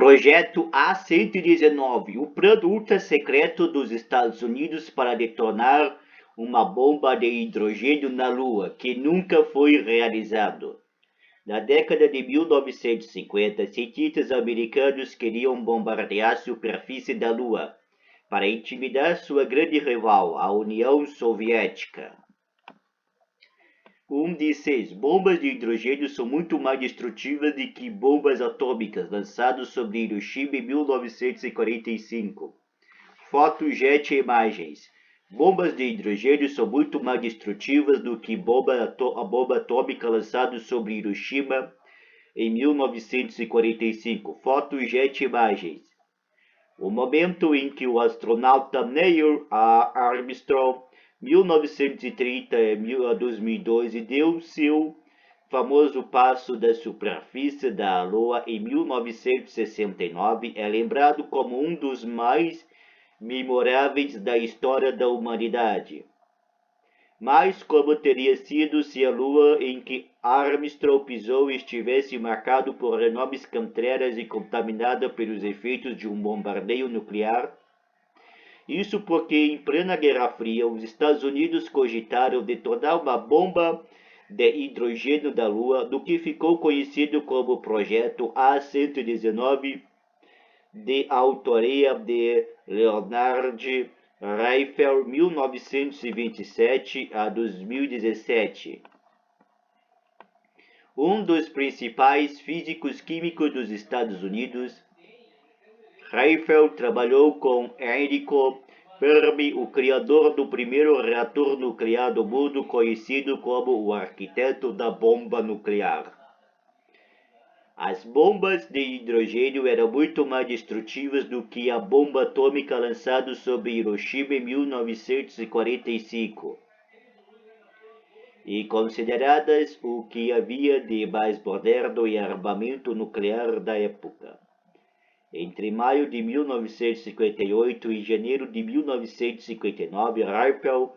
Projeto A-119, o plano ultra-secreto dos Estados Unidos para detonar uma bomba de hidrogênio na Lua, que nunca foi realizado. Na década de 1950, cientistas americanos queriam bombardear a superfície da Lua para intimidar sua grande rival, a União Soviética. Bombas de hidrogênio são muito mais destrutivas do que bombas atômicas lançadas sobre Hiroshima em 1945. Foto jet imagens. Bombas de hidrogênio são muito mais destrutivas do que a bomba atômica lançada sobre Hiroshima em 1945. Foto jet imagens. O momento em que o astronauta Neil Armstrong 1930 a 2002 deu seu famoso passo da superfície da Lua em 1969, é lembrado como um dos mais memoráveis da história da humanidade. Mas como teria sido se a Lua em que Armstrong pisou estivesse marcado por enormes crateras e contaminada pelos efeitos de um bombardeio nuclear? Isso porque, em plena Guerra Fria, os Estados Unidos cogitaram detonar uma bomba de hidrogênio da Lua, do que ficou conhecido como Projeto A-119, de autoria de Leonard Reiffel, 1927 a 2017. Um dos principais físicos químicos dos Estados Unidos, Reiffel trabalhou com Enrico Fermi, o criador do primeiro reator nuclear do mundo, conhecido como o arquiteto da bomba nuclear. As bombas de hidrogênio eram muito mais destrutivas do que a bomba atômica lançada sobre Hiroshima em 1945, e consideradas o que havia de mais moderno em armamento nuclear da época. Entre maio de 1958 e janeiro de 1959, Reiffel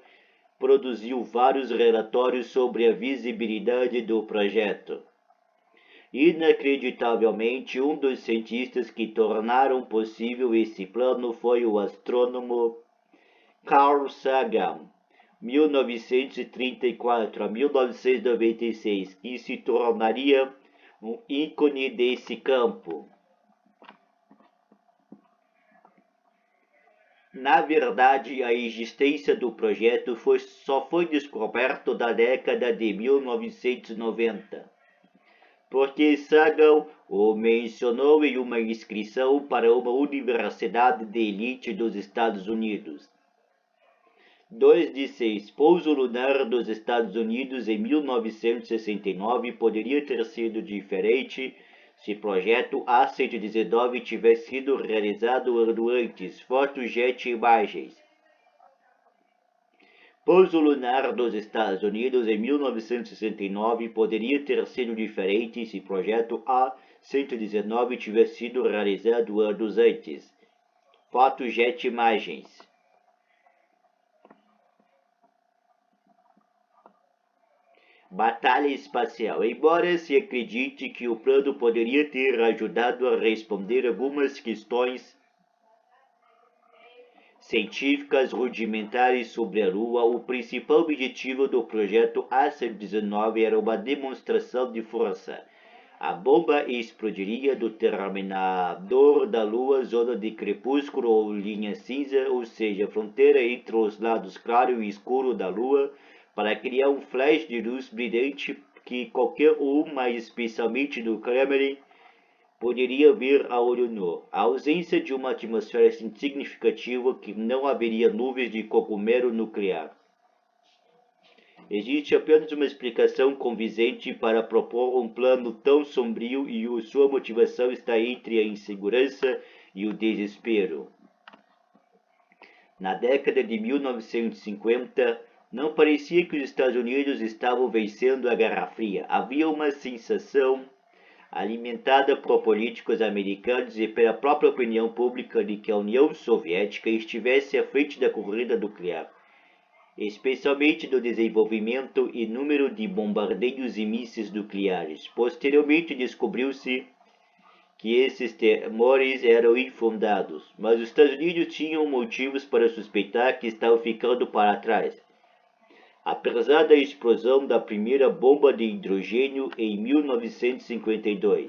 produziu vários relatórios sobre a visibilidade do projeto. Inacreditavelmente, um dos cientistas que tornaram possível esse plano foi o astrônomo Carl Sagan, 1934 a 1996, que se tornaria um ícone desse campo. Na verdade, a existência do projeto só foi descoberta na década de 1990, porque Sagan o mencionou em uma inscrição para uma universidade de elite dos Estados Unidos. 2 pouso lunar dos Estados Unidos em 1969 poderia ter sido diferente se o projeto A-119 tivesse sido realizado ano antes. Foto jet imagens. Pouso lunar dos Estados Unidos em 1969 poderia ter sido diferente se o projeto A-119 tivesse sido realizado anos antes. Foto jet imagens. Batalha espacial. Embora se acredite que o plano poderia ter ajudado a responder algumas questões científicas rudimentares sobre a Lua, o principal objetivo do projeto A-119 era uma demonstração de força. A bomba explodiria do terminador da Lua, zona de crepúsculo ou linha cinza, ou seja, fronteira entre os lados claro e escuro da Lua, para criar um flash de luz brilhante que qualquer um, mas especialmente do Kremlin, poderia ver a olho nu. A ausência de uma atmosfera significativa que não haveria nuvens de cogumelo nuclear. Existe apenas uma explicação convincente para propor um plano tão sombrio e sua motivação está entre a insegurança e o desespero. Na década de 1950, não parecia que os Estados Unidos estavam vencendo a Guerra Fria. Havia uma sensação alimentada por políticos americanos e pela própria opinião pública de que a União Soviética estivesse à frente da corrida nuclear, especialmente no desenvolvimento e número de bombardeios e mísseis nucleares. Posteriormente descobriu-se que esses temores eram infundados, mas os Estados Unidos tinham motivos para suspeitar que estavam ficando para trás. Apesar da explosão da primeira bomba de hidrogênio em 1952.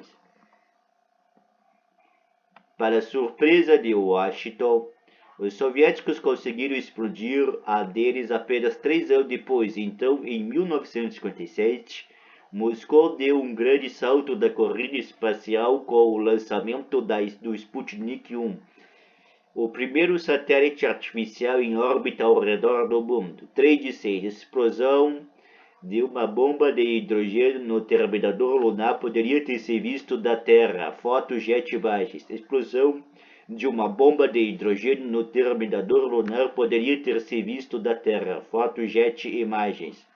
Para surpresa de Washington, os soviéticos conseguiram explodir a deles apenas 3 anos depois. Então, em 1957, Moscou deu um grande salto da corrida espacial com o lançamento do Sputnik 1, o primeiro satélite artificial em órbita ao redor do mundo. 3 de 6. Explosão de uma bomba de hidrogênio no terminador lunar poderia ter sido visto da Terra. Foto jet imagens. Explosão de uma bomba de hidrogênio no terminador lunar poderia ter sido visto da Terra. Foto jet imagens.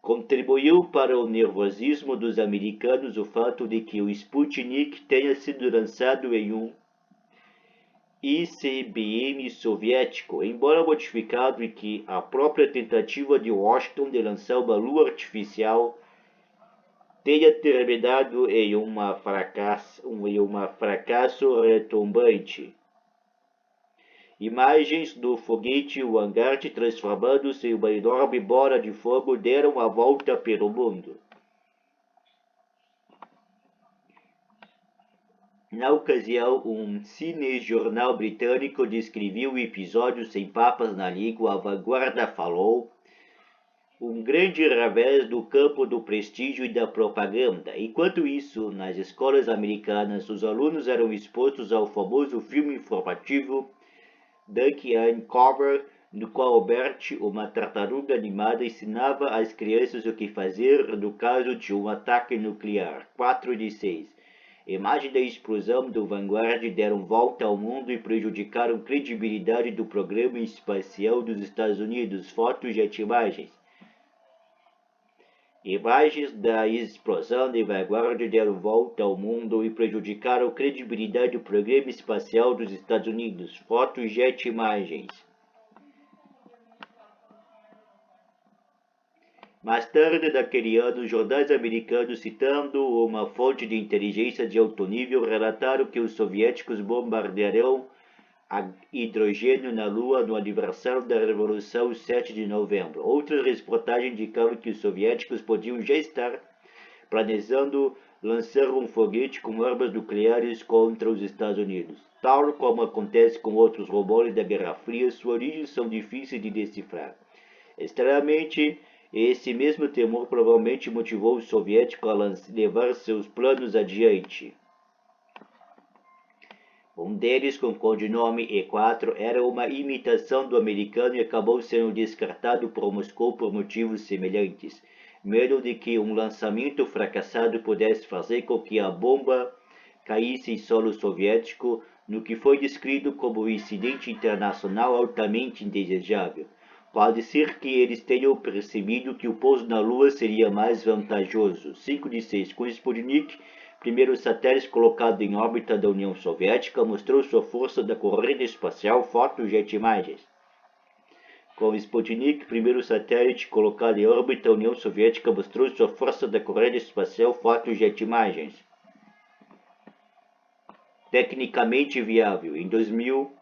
Contribuiu para o nervosismo dos americanos o fato de que o Sputnik tenha sido lançado em um ICBM soviético, embora modificado, e que a própria tentativa de Washington de lançar uma lua artificial tenha terminado em um fracasso retumbante. Imagens do foguete Vanguard transformando-se em uma enorme bola de fogo deram a volta pelo mundo. Na ocasião, um cinejornal britânico descreveu o episódio sem papas na língua. A vanguarda falou um grande revés do campo do prestígio e da propaganda. Enquanto isso, nas escolas americanas, os alunos eram expostos ao famoso filme informativo Duck and Cover, no qual Bert, uma tartaruga animada, ensinava às crianças o que fazer no caso de um ataque nuclear. 4 de 6. Imagens da explosão do Vanguard deram volta ao mundo e prejudicaram a credibilidade do programa espacial dos Estados Unidos. Fotos de imagens. Imagens da explosão do Vanguard deram volta ao mundo e prejudicaram a credibilidade do programa espacial dos Estados Unidos. Fotos de imagens. Mais tarde daquele ano, jornais americanos, citando uma fonte de inteligência de alto nível, relataram que os soviéticos bombardearão a hidrogênio na Lua no aniversário da Revolução 7 de novembro. Outras reportagens indicavam que os soviéticos podiam já estar planejando lançar um foguete com armas nucleares contra os Estados Unidos. Tal como acontece com outros rumores da Guerra Fria, suas origens são difíceis de decifrar. Estranhamente, esse mesmo temor provavelmente motivou os soviéticos a levar seus planos adiante. Um deles, com o codinome E4, era uma imitação do americano e acabou sendo descartado por Moscou por motivos semelhantes. Medo de que um lançamento fracassado pudesse fazer com que a bomba caísse em solo soviético, no que foi descrito como um incidente internacional altamente indesejável. Pode ser que eles tenham percebido que o pouso na Lua seria mais vantajoso. 5 de 6. Com Sputnik, primeiro satélite colocado em órbita da União Soviética, mostrou sua força da corrida espacial. Fotos de imagens. Com Sputnik, primeiro satélite colocado em órbita da União Soviética, mostrou sua força da corrida espacial. Fotos de imagens. Tecnicamente viável. Em 2000,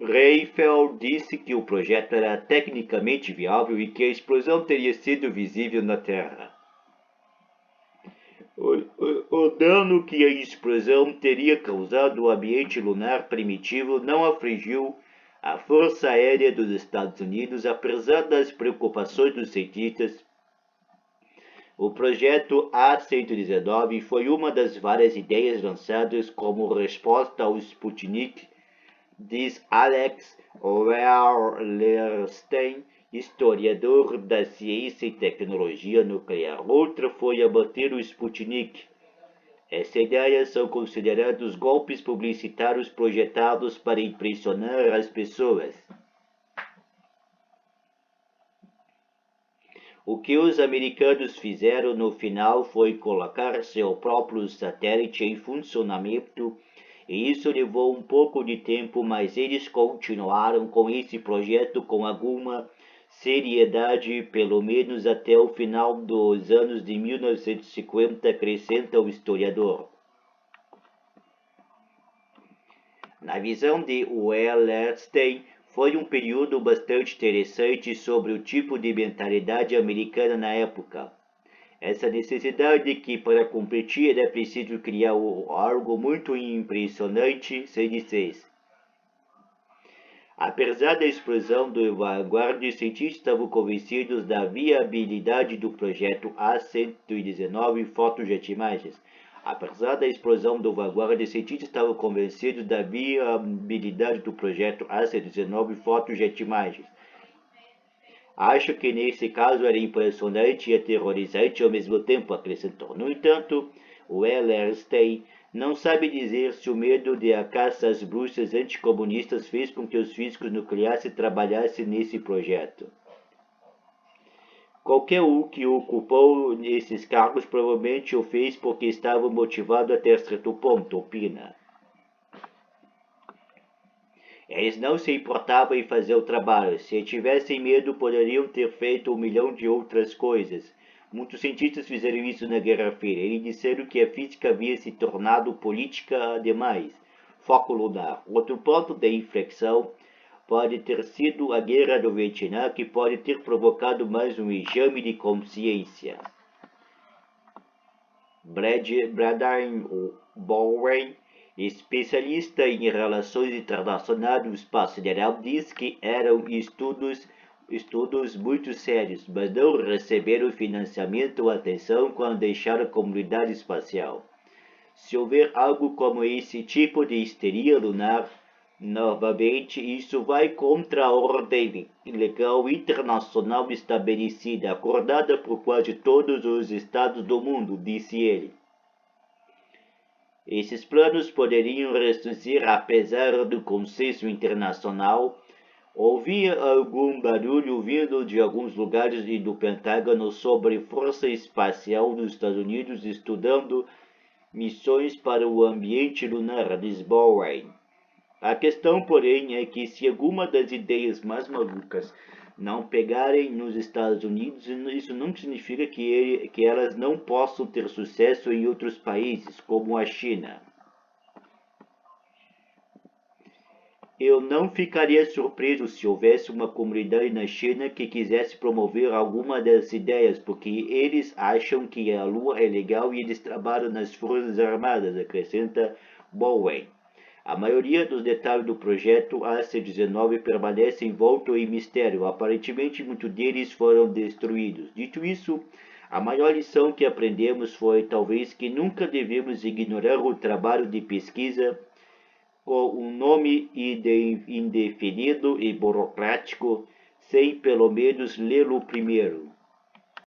Rafael disse que o projeto era tecnicamente viável e que a explosão teria sido visível na Terra. O dano que a explosão teria causado ao ambiente lunar primitivo não afligiu a Força Aérea dos Estados Unidos, apesar das preocupações dos cientistas. O projeto A-119 foi uma das várias ideias lançadas como resposta ao Sputnik, diz Alex Wallerstein, historiador da ciência e tecnologia nuclear. Outra foi abater o Sputnik. Essa ideia são considerados golpes publicitários projetados para impressionar as pessoas. O que os americanos fizeram no final foi colocar seu próprio satélite em funcionamento, e isso levou um pouco de tempo, mas eles continuaram com esse projeto com alguma seriedade, pelo menos até o final dos anos de 1950, acrescenta o historiador. Na visão de Wallerstein, foi um período bastante interessante sobre o tipo de mentalidade americana na época. Essa necessidade de que para competir é preciso criar algo muito impressionante, se dissesse. Apesar da explosão do vanguarda, os cientistas estavam convencidos da viabilidade do projeto A119 Fotojet Imagens. Apesar da explosão do vanguarda, os cientistas estavam convencidos da viabilidade do projeto A119 Fotojet Imagens. Acho que nesse caso era impressionante e aterrorizante ao mesmo tempo, acrescentou. No entanto, o Wallerstein não sabe dizer se o medo de a caça às bruxas anticomunistas fez com que os físicos nucleares trabalhassem nesse projeto. Qualquer um que ocupou esses cargos provavelmente o fez porque estava motivado até certo ponto, opina. Eles não se importavam em fazer o trabalho. Se tivessem medo, poderiam ter feito 1 milhão de outras coisas. Muitos cientistas fizeram isso na Guerra Fria. Eles disseram que a física havia se tornado política demais. Foco lunar. Outro ponto de inflexão pode ter sido a Guerra do Vietnã, que pode ter provocado mais um exame de consciência. Bradine Bowen, especialista em relações internacionais do espaço sideral, diz que eram estudos muito sérios, mas não receberam financiamento ou atenção quando deixaram a comunidade espacial. Se houver algo como esse tipo de histeria lunar, novamente, isso vai contra a ordem legal internacional estabelecida, acordada por quase todos os estados do mundo, disse ele. Esses planos poderiam ressurgir apesar do consenso internacional. Ouvia algum barulho vindo de alguns lugares do Pentágono sobre força espacial dos Estados Unidos estudando missões para o ambiente lunar, diz Bowen. A questão, porém, é que se alguma das ideias mais malucas não pegarem nos Estados Unidos, isso não significa que elas não possam ter sucesso em outros países, como a China. Eu não ficaria surpreso se houvesse uma comunidade na China que quisesse promover alguma dessas ideias, porque eles acham que a Lua é legal e eles trabalham nas Forças Armadas, acrescenta Bowen. A maioria dos detalhes do projeto AC-19 permanece envolto em mistério. Aparentemente, muitos deles foram destruídos. Dito isso, a maior lição que aprendemos foi talvez que nunca devemos ignorar o trabalho de pesquisa com um nome indefinido e burocrático, sem pelo menos lê-lo primeiro.